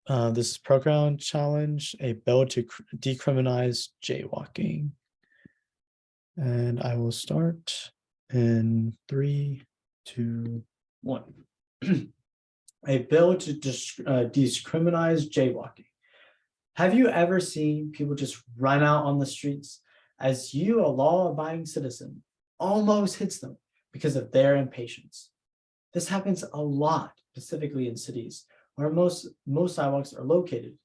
This is program challenge, a bill to decriminalize jaywalking. And I will start in 3, 2, 1. A bill to decriminalize jaywalking. Have you ever seen people just run out on the streets as you, a law-abiding citizen, almost hits them because of their impatience? This happens a lot, specifically in cities where most sidewalks are located,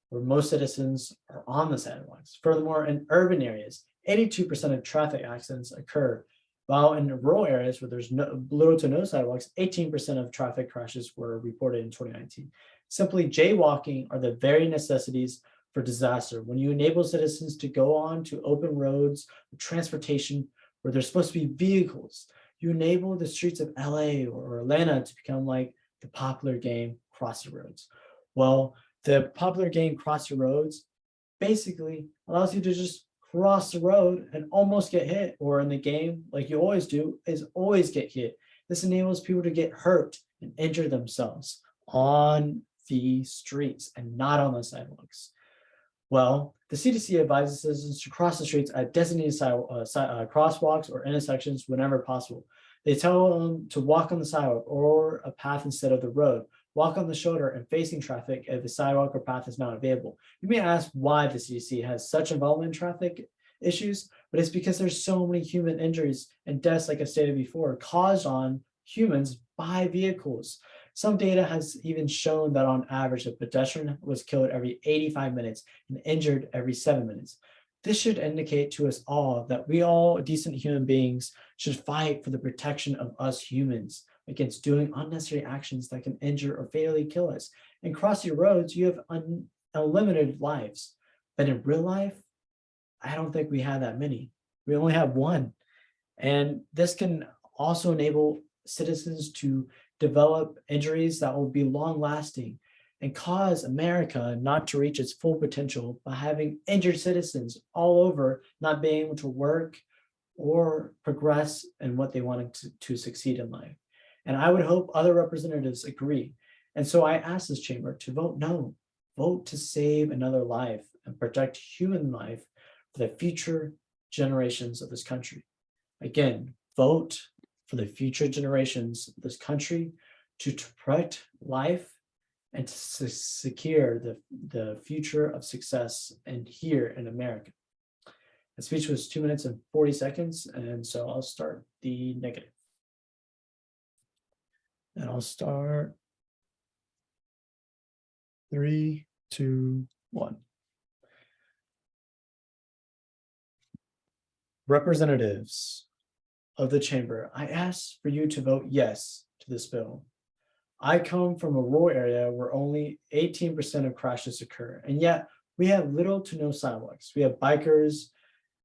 where most citizens are on the sidewalks. Furthermore, in urban areas, 82% of traffic accidents occur, while in rural areas where there's little to no sidewalks, 18% of traffic crashes were reported in 2019. Simply jaywalking are the very necessities for disaster. When you enable citizens to go on to open roads, transportation, where there's supposed to be vehicles, you enable the streets of LA or Atlanta to become like the popular game Cross the Roads. Well, the popular game Cross the Roads basically allows you to just cross the road and almost get hit, or in the game, like you always do, is always get hit. This enables people to get hurt and injure themselves on the streets and not on the sidewalks. Well, the CDC advises citizens to cross the streets at designated crosswalks or intersections whenever possible. They tell them to walk on the sidewalk or a path instead of the road, walk on the shoulder and facing traffic if the sidewalk or path is not available. You may ask why the CDC has such involvement in traffic issues, but it's because there's so many human injuries and deaths, like I stated before, caused on humans by vehicles. Some data has even shown that on average, a pedestrian was killed every 85 minutes and injured every 7 minutes. This should indicate to us all that we all decent human beings should fight for the protection of us humans against doing unnecessary actions that can injure or fatally kill us. And crossing roads, you have unlimited lives. But in real life, I don't think we have that many. We only have one. And this can also enable citizens to develop injuries that will be long lasting and cause America not to reach its full potential by having injured citizens all over not being able to work or progress in what they wanted to succeed in life. And I would hope other representatives agree. And so I ask this chamber to vote no, vote to save another life and protect human life for the future generations of this country. Again, vote for the future generations of this country to protect life and to secure the future of success and here in America. The speech was 2 minutes and 40 seconds, and so I'll start the negative. And I'll start 3, 2, 1. Representatives of the chamber, I ask for you to vote yes to this bill. I come from a rural area where only 18% of crashes occur, and yet we have little to no sidewalks. We have bikers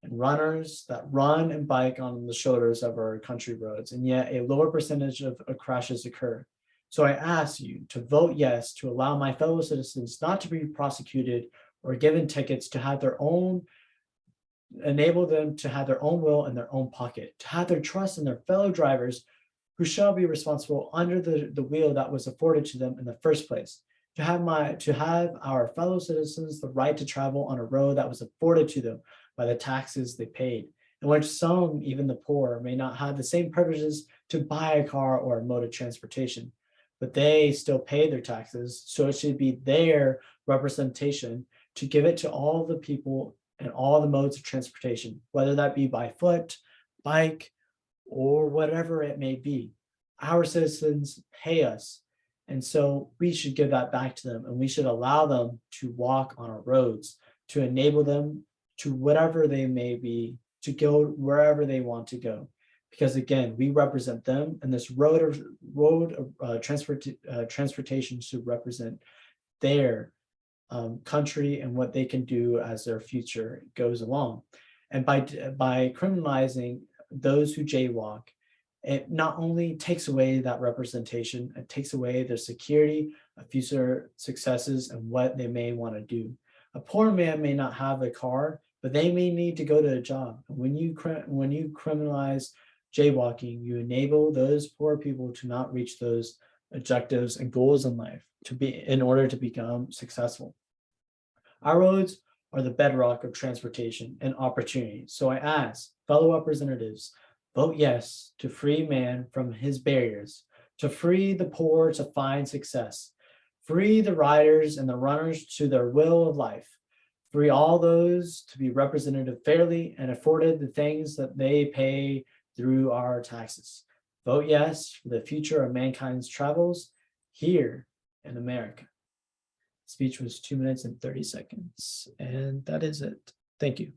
and runners that run and bike on the shoulders of our country roads, and yet a lower percentage of crashes occur. So I ask you to vote yes to allow my fellow citizens not to be prosecuted or given tickets, to have their own, enable them to have their own will in their own pocket, to have their trust in their fellow drivers who shall be responsible under the wheel that was afforded to them in the first place, to have our fellow citizens the right to travel on a road that was afforded to them by the taxes they paid, in which some, even the poor, may not have the same privileges to buy a car or a mode of transportation, but they still pay their taxes. So it should be their representation to give it to all the people and all the modes of transportation, whether that be by foot, bike, or whatever it may be. Our citizens pay us, and so we should give that back to them, and we should allow them to walk on our roads, to enable them to whatever they may be, to go wherever they want to go. Because again, we represent them, and this transportation should represent their country and what they can do as their future goes along. And by criminalizing those who jaywalk, it not only takes away that representation, it takes away their security of future successes and what they may want to do. A poor man may not have a car, but they may need to go to a job. And when you criminalize jaywalking, you enable those poor people to not reach those objectives, and goals in life in order to become successful. Our roads are the bedrock of transportation and opportunity. So I ask fellow representatives, vote yes to free man from his barriers, to free the poor to find success, free the riders and the runners to their will of life, free all those to be represented fairly and afforded the things that they pay through our taxes. Vote yes for the future of mankind's travels here in America. Speech was 2 minutes and 30 seconds. And that is it. Thank you.